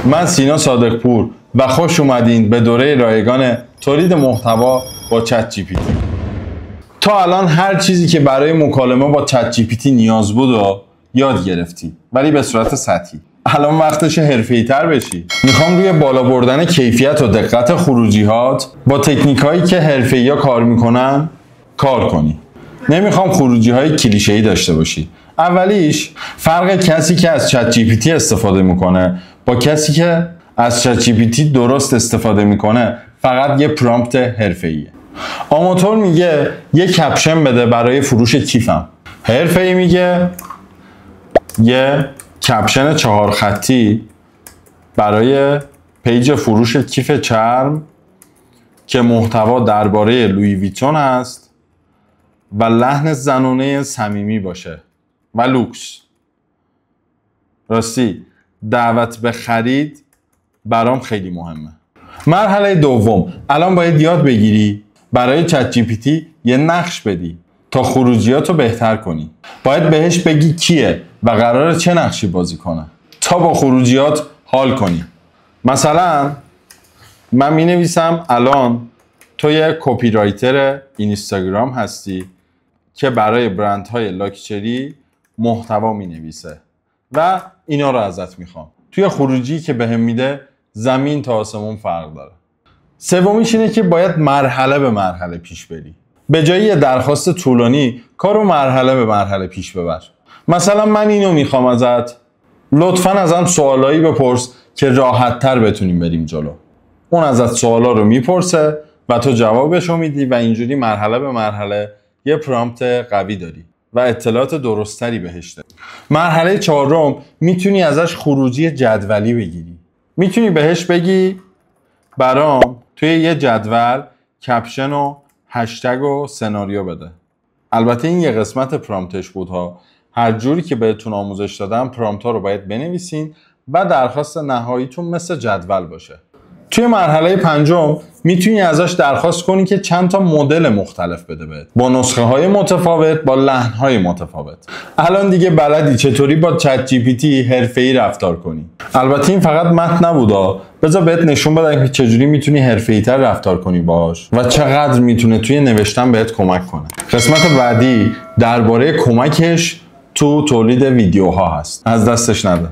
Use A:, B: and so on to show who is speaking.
A: من سینا صادقپور و خوش اومدین به دوره رایگان تولید محتوا با چت جی پی تی. تا الان هر چیزی که برای مکالمه با چت جی پی تی نیاز بود و یاد گرفتی، ولی به صورت سطحی. الان وقتش حرفه‌ای‌تر بشی. میخوام روی بالا بردن کیفیت و دقت خروجی‌هات با تکنیک‌هایی که حرفه‌ای‌ها کار میکنن کار کنی. نمیخوام خروجی‌های کلیشه‌ای داشته باشی. اولیش فرق کسی که از چت جی پی تی استفاده میکنه با کسی که از چت جی پی تی درست استفاده میکنه فقط یه پرامپت حرفه‌ایه. آماتور میگه یه کپشن بده برای فروش کیفم. حرفه‌ای میگه یه کپشن 4 خطی برای پیج فروش کیف چرم که محتوا درباره لویی ویتون است و لحن زنونه صمیمی باشه و لوکس. راستی دعوت به خرید برام خیلی مهمه. مرحله دوم، الان باید یاد بگیری برای چت جی پی تی یه نقش بدی تا خروجیاتو بهتر کنی. باید بهش بگی کیه و قراره چه نقشی بازی کنه تا با خروجیات حال کنی. مثلا من می نویسم الان تو یه کپی رایتر اینستاگرام هستی که برای برندهای لاکچری محتوا می نویسه و اینا رو ازت میخوام. توی خروجی که بهم میده زمین تا آسمون فرق داره. سومیش اینه که باید مرحله به مرحله پیش بری. به جای یه درخواست طولانی کارو مرحله به مرحله پیش ببر. مثلا من اینو میخوام ازت، لطفاً ازم سوالایی بپرس که راحت تر بتونیم بریم جلو. اون ازت سوالا رو میپرسه و تو جوابشو میدی و اینجوری مرحله به مرحله یه پرامپت قوی داری و اطلاعات درستری بهش داری. مرحله چهارم میتونی ازش خروجی جدولی بگیری. میتونی بهش بگی برام توی یه جدول کپشن و هشتگ و سناریو بده. البته این یه قسمت پرامپتش بود ها. هر جوری که بهتون آموزش دادم پرامپت ها رو باید بنویسین و درخواست نهاییتون مثل جدول باشه. توی مرحله پنجم میتونی ازش درخواست کنی که چند تا مدل مختلف بده بهت با نسخه های متفاوت، با لحن های متفاوت. الان دیگه بلدی چطوری با چت جی پی تی حرفه‌ای رفتار کنی. البته این فقط متن نبودا، بذار بهت نشون بدم که چجوری میتونی حرفه‌ای تر رفتار کنی باهاش و چقدر میتونه توی نوشتن بهت کمک کنه. قسمت بعدی درباره کمکش تو تولید ویدیوها هست. از دستش نده.